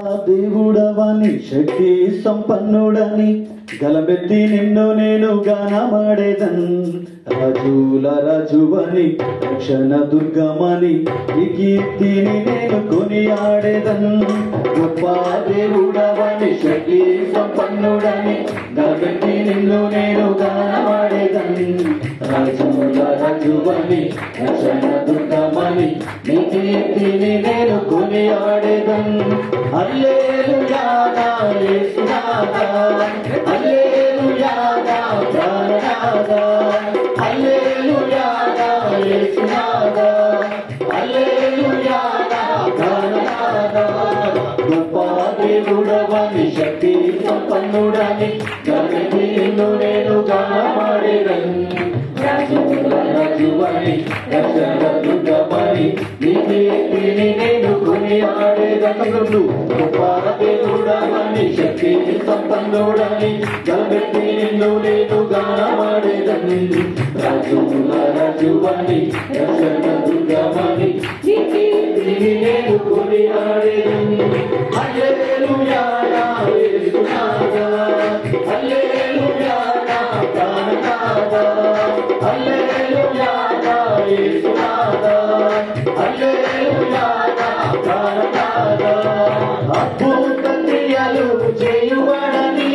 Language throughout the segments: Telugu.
దేవుడవని శక్తి సంపన్నుడని గలబెత్తి నిన్ను నేను గానమాడేదన్. రాజుల రాజువని రక్షణ దుర్గమని ఈ కీర్తిని నేను కొనియాడేదన్. గొప్ప దేవుడవని శక్తి సంపన్నుడని గలబెత్తి నిన్ను నేను గానమాడేదన్. రాజుల రాజువని రక్షణ దుర్గమని ఈ కీర్తిని నేను కొనియాడేదన్. హల్లెలూయా నా యేసునాథా, హల్లెలూయా నా ప్రాణనాథా, హల్లెలూయా నా యేసునాథా, హల్లెలూయా నా ప్రాణనాథా. గొప్ప దేవుడవని శక్తి సంపన్నుడని గలబెత్తి నిన్ను నేను గానమాడేదన్. రాజుల రాజువని రక్షణ దుర్గమని నీ కీర్తిని నేను కొనియాడేదను. గొప్ప దేవుడవని శక్తి సంపన్నుడని గలబెత్తి నిన్ను నేను గానమాడేదను. రాజుల రాజువని రక్షణ దుర్గమని నీ కీర్తిని నేను కొనియాడేదను. హల్లెలూయా నా యేసునాథా, హల్లెలూయా నా ప్రాణనాథా, హల్లెలూయా నా యేసునాథా, హల్లెలూయా నా ప్రాణనాథా. అద్భుత క్రియలు చేయువాడని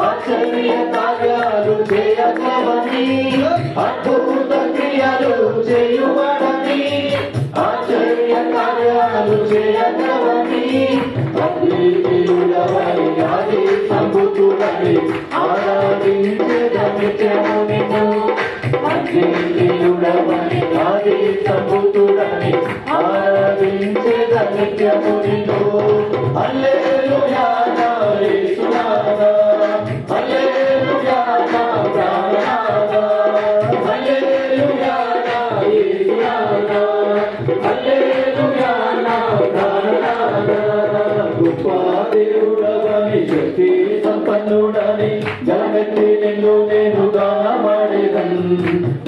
ఆశ్చర్య కార్యాలు చేయగలవని, అద్భుత క్రియలు చేయువాడని ఆశ్చర్య కార్యాలు చేయగలవని, అద్వితీయుడవని ఆది సంభూతుడని ఆరాధించెదను నిత్యము నిన్ను. అద్వితీయుడవని ఆది సంభూతుడని ఆరాధించెదను నిత్యము నిన్ను. హల్లెలూయా నా యేసునాథా, హల్లెలూయా నా ప్రాణనాథా, హల్లెలూయా నా యేసునాథా, హల్లెలూయా నా ప్రాణనాథా. గొప్ప దేవుడవని శక్తి సంపన్నుడని గలబెత్తి నిన్ను నేను గానమాడేదన్.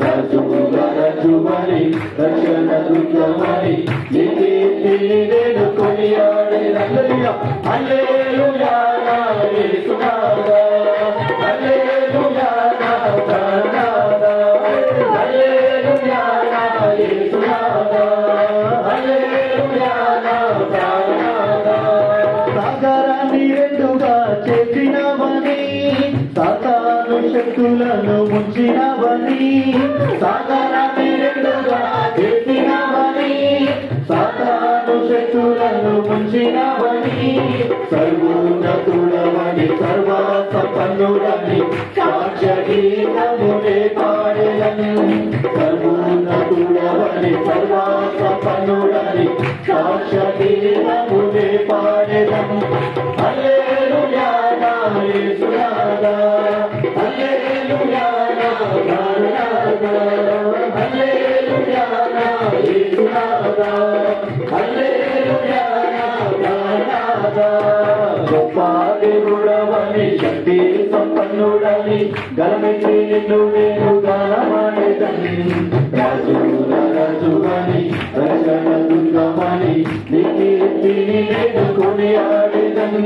రాజుల రాజువని రక్షణ దుర్గమని నీ కీర్తిని నేను కొనియాడేదన్. హల్లెలూయా నా యేసునాథా, హల్లెలూయా నా ప్రాణనాథా, హల్లెలూయా నా యేసునాథా, హల్లెలూయా నా ప్రాణనాథా. సాగరాన్ని రెండుగా చేసినవని సాతాను శక్తులను ముంచినవని, సాగరాన్ని రెండుగా చేసినవని సాతాను శక్తులను ముంచినవని, సర్వోన్నతుడవని సర్వ సంపన్నుడని సాక్షగీతమునే పాడెదను. సర్వోన్నతుడవని సర్వ సంపన్నుడని సాక్షగీతమునే పాడెదను. హల్లెలూయా నా యేసునాథా, హల్లెలూయా నా ప్రాణనాథా, హల్లెలూయా నా యేసునాథా, హల్లెలూయా నా ప్రాణనాథా. గొప్ప దేవుడవని శక్తి సంపన్నుడని గలబెత్తి నిన్ను నేను గానమాడేదన్. రాజుల రాజువని రక్షణ దుర్గమని నీ కీర్తిని నేను కొనియాడేదన్.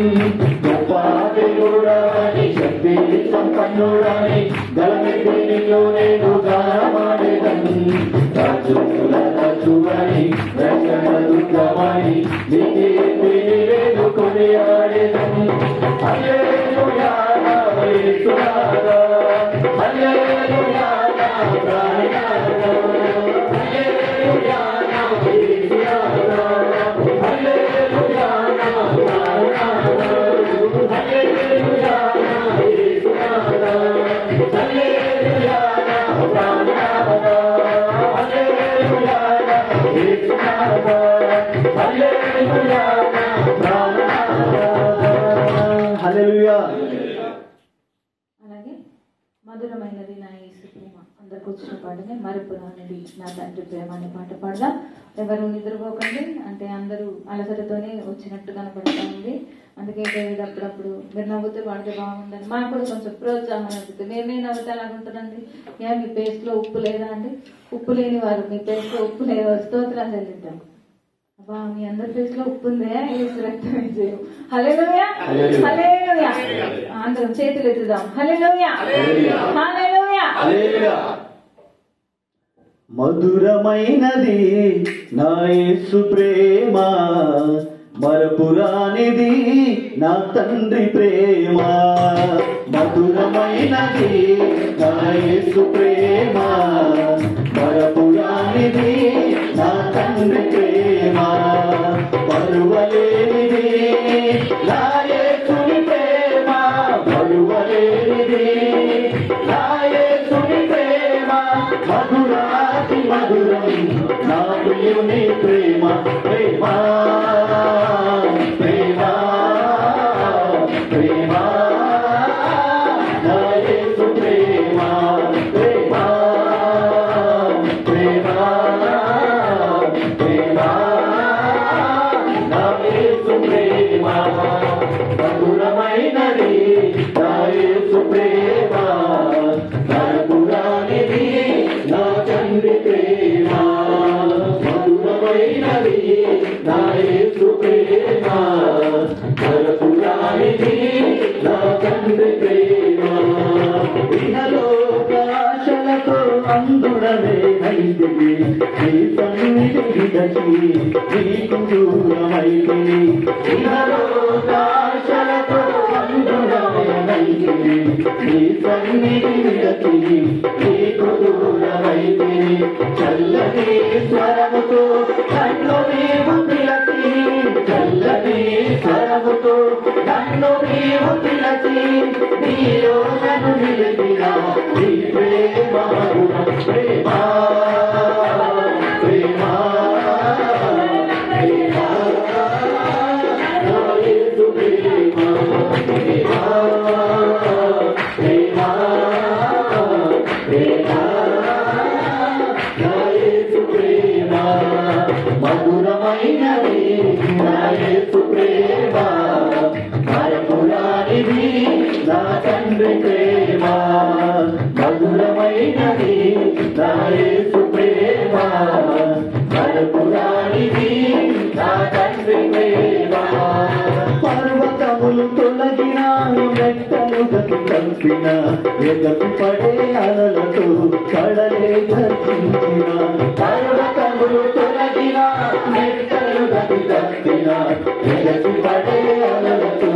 గొప్ప దేవుడవని శక్తి సంపన్నుడని గలబెత్తి నిన్ను నేను గానమాడేదన్. రాజుల రాజువని రక్షణ దుర్గమని నీ కీర్తిని నేను కొనియాడేదన్. హల్లెలూయా నా యేసునాథా, హల్లెలూయా నా ప్రాణనాథా, హల్లెలూయా నా యేసునాథా, హల్లెలూయా నా ప్రాణనాథా, హల్లెలూయా నా యేసునాథా, హల్లెలూయా నా ప్రాణనాథా, హల్లెలూయా నా యేసునాథా, హల్లెలూయా నా ప్రాణనాథా. హల్లెలూయా. అలాగే మధురమైనది నా యేసు ప్రేమ అందరికి వచ్చిన పాటనే మరుపురానిది నా తండ్రి ప్రేమ అనే పాట పాడదాం. ఎవరు నిద్రపోకండి, అంటే అందరూ అలసటతోనే వచ్చినట్టు కనపడతా ఉంది. అందుకే డేవిడ్ అప్పుడప్పుడు మీరు నవ్వుతూ పాడితే బాగుందని మాకు కూడా కొంచెం ప్రోత్సాహం అనిపిస్తుంది. మేమే నవ్వుతే అలాగుంటుందండి. మీ పేస్ట్లో ఉప్పు లేదా అండి? ఉప్పు లేని వారు మీ పేస్ట్లో ఉప్పు లేదా స్తోత్రాలు చెల్లిద్దాం. అబ్బా మీ అందరి ఫేస్ లో ఉప్పు ఉందే రక్తం విజయం. హల్లెలూయా హల్లెలూయా. అందరం చేతులు ఎత్తుదాం. హల్లెలూయా హల్లెలూయా. మధురమైనది నా యేసు ప్రేమ, మరపురానిది నా తండ్రి ప్రేమ. మధురమైనది నా యేసు ప్రేమ, మరపురానిది నా తండ్రి ప్రేమ. మరువలేనిది నా యేసుని ప్రేమ, మరువలేనిది నా యేసుని ప్రేమ. మధురాతి మధురం నా ప్రియుని ప్రేమ. ప్రేమ ప్రేమ ప్రేమ నా యేసు ప్రేమ. ప్రేమ ప్రేమ ప్రేమ నా యేసు ప్రేమ. మధురమైనది నా యేసు ప్రేమ, మరపురానిది నా తండ్రి ప్రేమ. మధురమైనది నా యేసు ప్రేమ, మరపురానిది నా తండ్రి ప్రేమ. ఇహలోకాశలతో అందుడనే నైతిని, నీ సన్నిధి విడచి నీకు దూరమైతిని. ఇహలోకాశలతో అందుడనే నైతిని, నీ సన్నిధి విడచి నీకు దూరమైతిని. చల్లని స్వరముతో నన్ను నీవు పిలచి, చల్లని స్వరముతో నన్ను నీవు పిలచి, నీలో నన్ను నిలిపిన నీ ప్రేమ మధురం. ప్రేమ ప్రేమ ప్రేమ నా యేసు ప్రేమ. ప్రేమ ప్రేమ ప్రేమ నా యేసు ప్రేమ. మధురమైనది నా యేసు ప్రేమ, మరపురానిది నా తండ్రి ప్రేమ. మధురమైనది నా యేసు ప్రేమ, మరపురానిది నా తండ్రి ప్రేమ. పర్వతములు తొలగిన మెట్టలు గతి తప్పిన, ఎగసి పడే అలలతో కడలే గర్జించిన. పర్వతములు తొలగిన మెట్టలు గతి తప్పిన, ఎగసి పడే అలలతో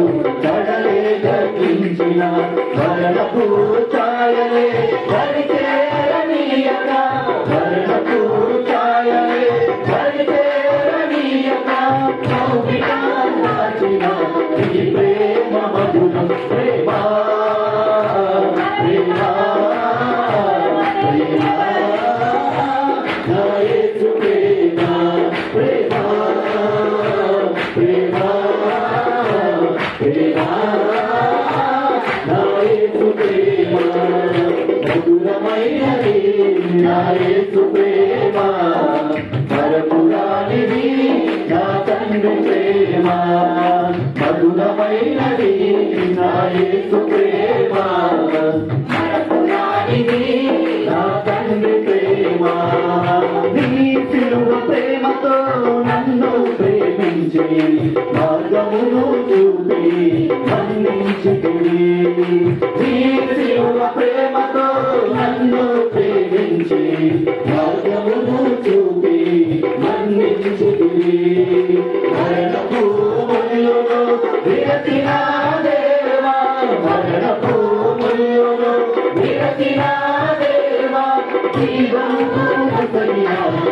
కడలే గర్జించిన. మరణపు ఛాయలే పరిచేరనీయక, మరణపు ఛాయలే పరిచేరనీయక, కౌగిట నాచిన నీ ప్రేమ మధురం. ప్రేమ ప్రేమ ప్రేమ నా యేసు ప్రేమ. ప్రేమ ప్రేమ ప్రేమ నా యేసు ప్రేమ. మధురమైనది నా యేసు ప్రేమ, మరపురానిది నా తండ్రి ప్రేమ. మధురమైనది నా యేసు ప్రేమ, మరపురానిది నా తండ్రి ప్రేమ. నీ సిలువ ప్రేమతో నన్ను ప్రేమించి, మార్గమును చూపి మన్నించితివి. నీ సిలువ ప్రేమతో నన్ను ప్రేమించి, మార్గమును చూపి మన్నించితివి. మరణపు ముళ్ళును విరచిన దేవా, మరణపు ముళ్ళును విరచిన దేవా, నీ వంతు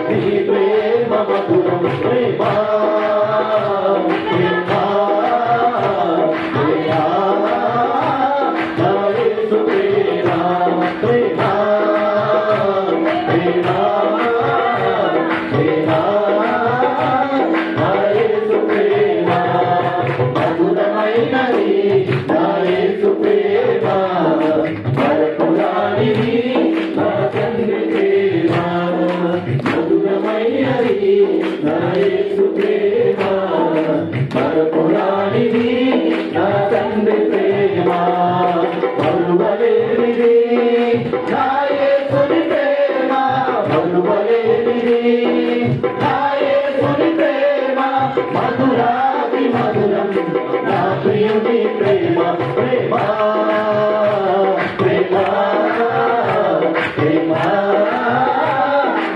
నీ ప్రేమ మధురం. ప్రేమ ప్రేమ ప్రేమ నా యేసు ప్రేమ. ప్రేమ ప్రేమ ప్రేమ నా యేసు ప్రేమ. మధురమైనది నా యేసు ప్రేమ, మరపురానిది నా తండ్రి ప్రేమ. మధురమైనది నా యేసు ప్రేమ, మరపురానిది నా తండ్రి ప్రేమ. మరువలేనిది నా యేసుని ప్రేమ, మరువలేనిది నా యేసుని ప్రేమ. ప్రియుని ప్రేమ ప్రేమ ప్రేమ ప్రేమ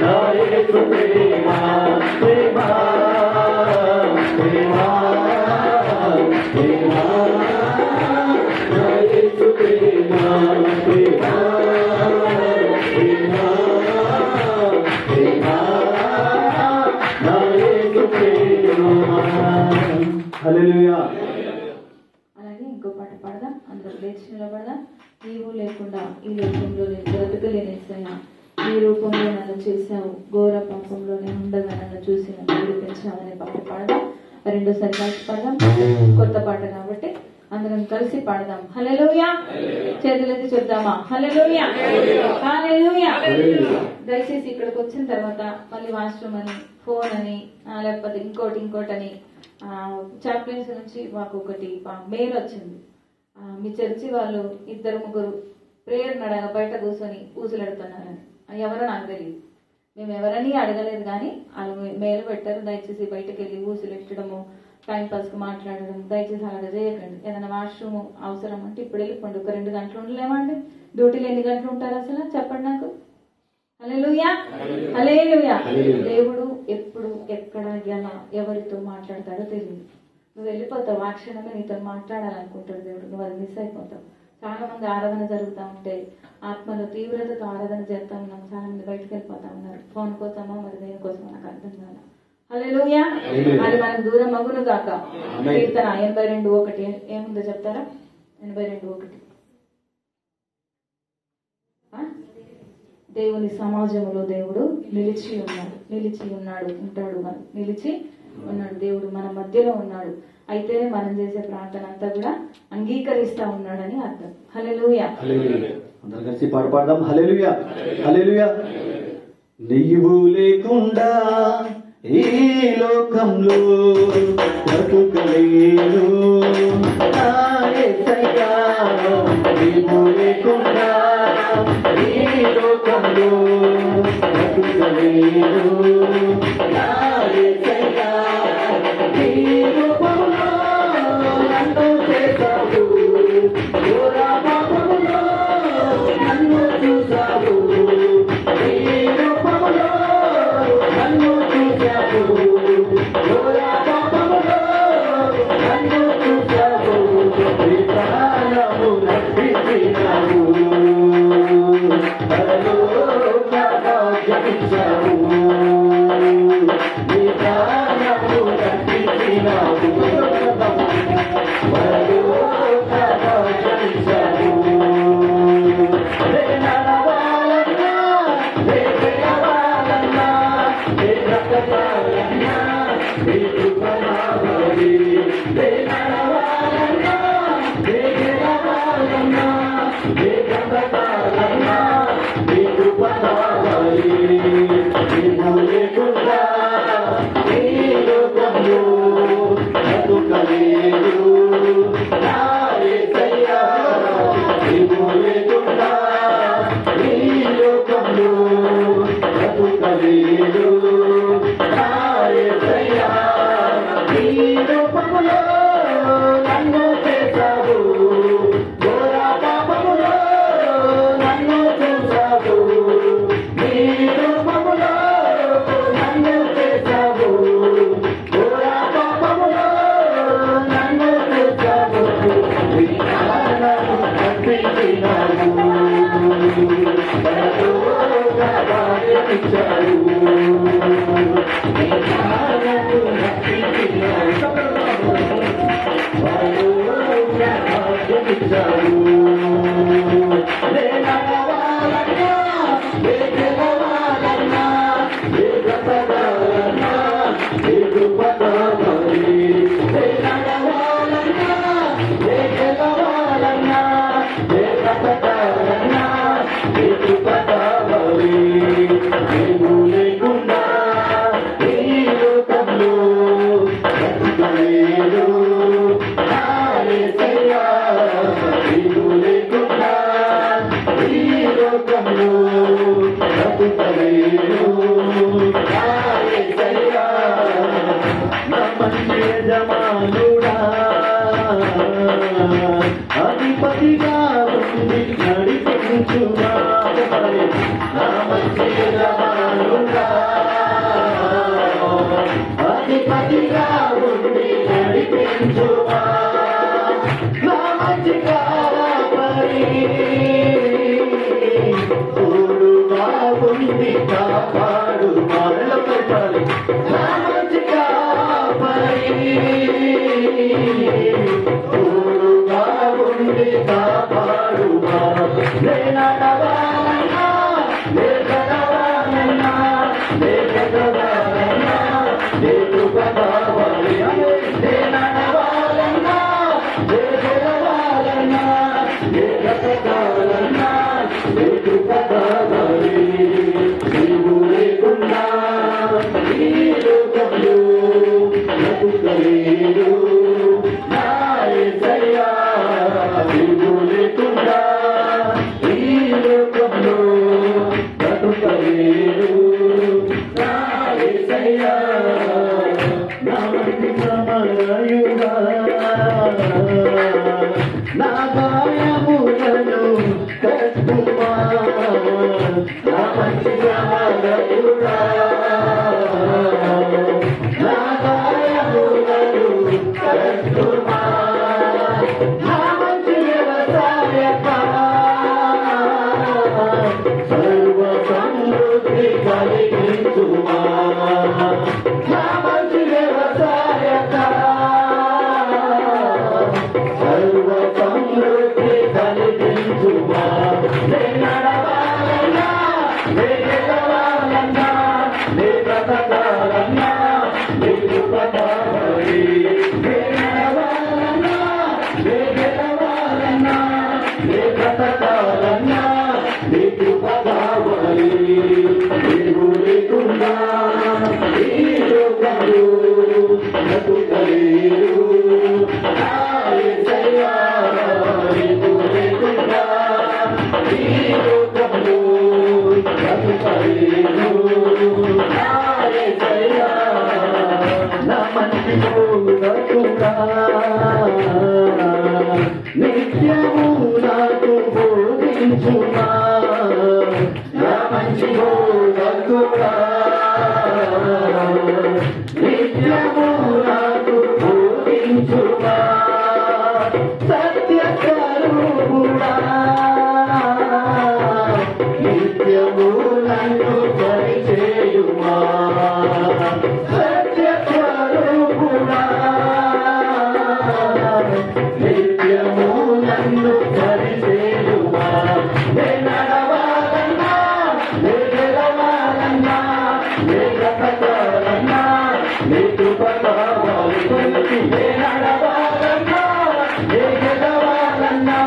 నా యేసు ప్రేమ ప్రేమ ప్రేమ ప్రేమ నా యేసు ప్రేమ ప్రేమ ప్రేమ ప్రేమ నా యేసు ప్రేమ. హల్లెలూయా. అలాగే ఇంకో పాట పాడదాం. అందరూ లేచి నిలబడదాం. నీవు లేకుండా ఈ లోకంలో నేను బ్రతకలేనేసయ్యా, ఈ రూపంలో నన్ను చేశావు, ఘోర పాపంలో నేను ఉండగా నన్ను చూసి నన్ను విడిపించావనే పాట పాడదాం. రెండోసారి కలిసి పాడదాం. కొత్త పాట కాబట్టి అందరం కలిసి పాడదాం. హల్లెలూయా. చేతులెత్తి చెప్దామా? హల్లెలూయా హల్లెలూయా. దయచేసి ఇక్కడికి వచ్చిన తర్వాత మళ్ళీ వాష్రూమ్ అని, ఫోన్ అని, లేకపోతే ఇంకోటి అని చాప్లెన్స్ నుంచి మాకు ఒకటి మెయిల్ వచ్చింది. మీ చర్చి వాళ్ళు 2-3 ప్రేయర్ నడగా బయట కూర్చొని ఊసులాడుతున్నారని. ఎవరో నాకు తెలియదు, మేము ఎవరని అడగలేదు, కానీ వాళ్ళు మెయిల్ పెట్టారు. దయచేసి బయటకు వెళ్ళి ఊసులెట్టడము, టైం పాస్కి మాట్లాడడం దయచేసి అలాగే చేయకండి. ఏదైనా వాష్రూమ్ అవసరం అంటే ఇప్పుడు వెళ్ళిపోండి. ఒక 2 గంటలు ఉండలేమండి? డ్యూటీలో ఎన్ని గంటలు ఉంటారు అసలు చెప్పండి నాకు. హల్లెలూయా హల్లెలూయా. దేవుడు ఎప్పుడు ఎక్కడ ఎలా ఎవరితో మాట్లాడతాడో తెలియదు. నువ్వు వెళ్ళిపోతావు, ఆ క్షణమే నీతో మాట్లాడాలనుకుంటాడు దేవుడు, నువ్వు అది మిస్ అయిపోతావు. చాలా మంది ఆరాధన జరుగుతూ ఉంటే ఆత్మలో తీవ్రతతో ఆరాధన చేస్తా ఉన్నాం, చాలా మంది బయటకు వెళ్ళిపోతా ఉన్నారు. ఫోన్ కోసమో మరి దేనికోసమో నాకు అర్థం కాదు. హల్లెలూయా. అది మనకు దూరం మగును గాక. కీర్తన 82:1 ఏముందో చెప్తారా? 82:1 దేవుని సమాజంలో దేవుడు నిలిచి ఉన్నాడు దేవుడు మన మధ్యలో ఉన్నాడు. అయితే మనం చేసే ప్రార్థన అంతా కూడా అంగీకరిస్తా ఉన్నాడని అర్థం. హల్లెలూయా. అందరం కలిసి పాట పాడదాం. హల్లెలూయా హల్లెలూయా. నీవు లేకుండా ఈ లోకంలో బ్రతుకలేను నా యేసయ్యా, నీవు లేకుండా ఈ లోకంలో బ్రతుకలేను నా యేసయ్యా, నీ రూపంలో నన్ను చేశావు, ఘోర పాపములో నన్ను చూశావు, నీ రూపంలో నన్ను చూశావు, ఘోర పాపములో నన్ను చూశావు, నీ ప్రాణము రక్షించినావు, పరలోక భాగ్యమిచ్చావు, నీ ప్రాణము రక్షించినావు, పరలోక భాగ్యమిచ్చావు. రే నడవాలన్నా, రే గెలవాలన్నా, రే బ్రతకాలన్నా, రే కృప కావాలి. రే నడవాలన్నా, రే గెలవాలన్నా, రే బ్రతకాలన్నా, రే కృప కావాలి. నీవు లేకుండా ఈ లోకంలో బ్రతుకలేను నా యేసయ్యా, నీవు లేకుండా ఈ లోకంలో బ్రతుకలేను నా యేసయ్యా, నీ రూపములో నన్ను చేశావు, ఘోర పాపములో నన్ను చూశావు, నీ రూపములో నన్ను చేశావు, ఘోర పాపములో నన్ను చూశావు, నీ ప్రాణము రక్షించినావు, పరలోక భాగ్యమిచ్చావు, నీ ప్రాణము రక్షించినావు, పరలోక భాగ్యమిచ్చావు. రే నడవాలన్నా, రే గెలవాలన్నా, రే బ్రతకాలన్నా, రే కృప కావాలి. రే నడవాలన్నా, రే గెలవాలన్నా, రే బ్రతకాలన్నా, రే కృప కావాలి. నీవు లేకుండా ఈ లోకంలో బ్రతుకలేను నా యేసయ్యా, నీవు కలిగించుమా నా మంచి కాపరి తోడుగా ఉండి కాపాడుమా నా మంచి కాపరి తోడుగా ఉండి కాపాడుమా నేనడవాలన్నా నేనడవాలన్నా నేనడవాలన్నా నేను కావాలి నేనడవాలన్నా నేనడవాలన్నా నేనడవాలన్నా నేను కావాలి నీవు లేకుండా ఈ లోకంలో బ్రతుకలేను నా యేసయ్యా నీవు లేకుండా ఈ లోకంలో బ్రతుకలేను నా యేసయ్యా నా మంచి సమరయుడా నా గాయములను కట్టుమా నా మంచి సమరయుడా నా గాయములను కట్టుమా నా మంచి వ్యవసాయక సర్వ సమృద్ధి కలిగించుమా నా మంచి వ్యవసాయక సర్వ సమృద్ధి కలిగించుమా నేనడవాలన్నా నేనడవాలన్నా నే బ్రతకాలన్నా నీకు కావాలి నేనడవాలన్నా నేనడవాలన్నా నే బ్రతకాలన్నా నీకు కావాలి నీవు లేకుండా ఈ లోకంలో బ్రతుకలేను నా యేసయ్యా నీవు లేకుండా ఈ లోకంలో బ్రతుకలేను నా యేసయ్యా నా మంచి బోధకుడా నిత్యము నాకు బోధించుమా నా మంచి బోధకుడా నిత్యము నాకు బోధించుమా సత్యస్వరూపుడా నిత్యము నన్ను పరిచేయుమా సత్యస్వరూపుడా నిత్యము నన్ను పరిచేయుమా నేనడవాలన్నా నేనడవాలన్నా నేనడవాలన్నా నీకు కావాలి నేనడవాలన్నా నేనడవాలన్నా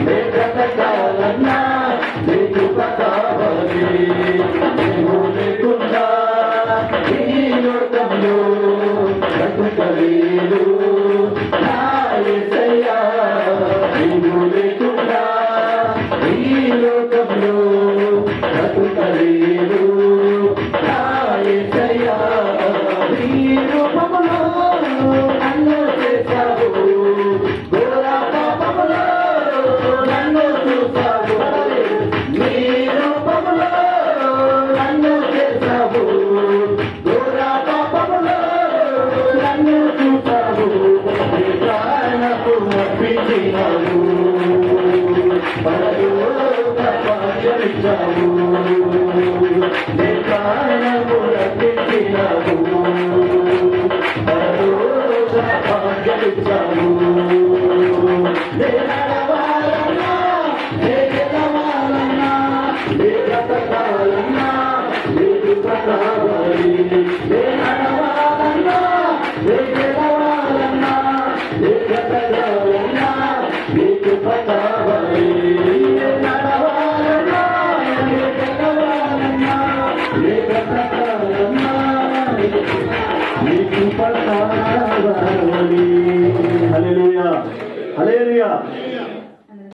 నేనడవాలన్నా నీకు కావాలి నీవు లేకుండా ఈ లోకంలో బ్రతుకలేను నా యేసయ్యా నీవు లేకుండా ఈ లోకంలో బ్రతుకలేను నా యేసయ్యా నీ రూపములో నన్ను చేశావు ఘోర పాపములో నన్ను చూశావు నీ రూపములో నన్ను చేశావు ఘోర పాపములో నన్ను చూశావు నీ ప్రాణపు అర్పించినావు పరలోక భాగ్యమిచ్చావు నీ ప్రాణపు అర్పించినావు పరలోక భాగ్యమిచ్చావు నేనడవాలన్నా నేనడవాలన్నా నే బ్రతకాలన్నా నీకు కావాలి నేనడవాలన్నా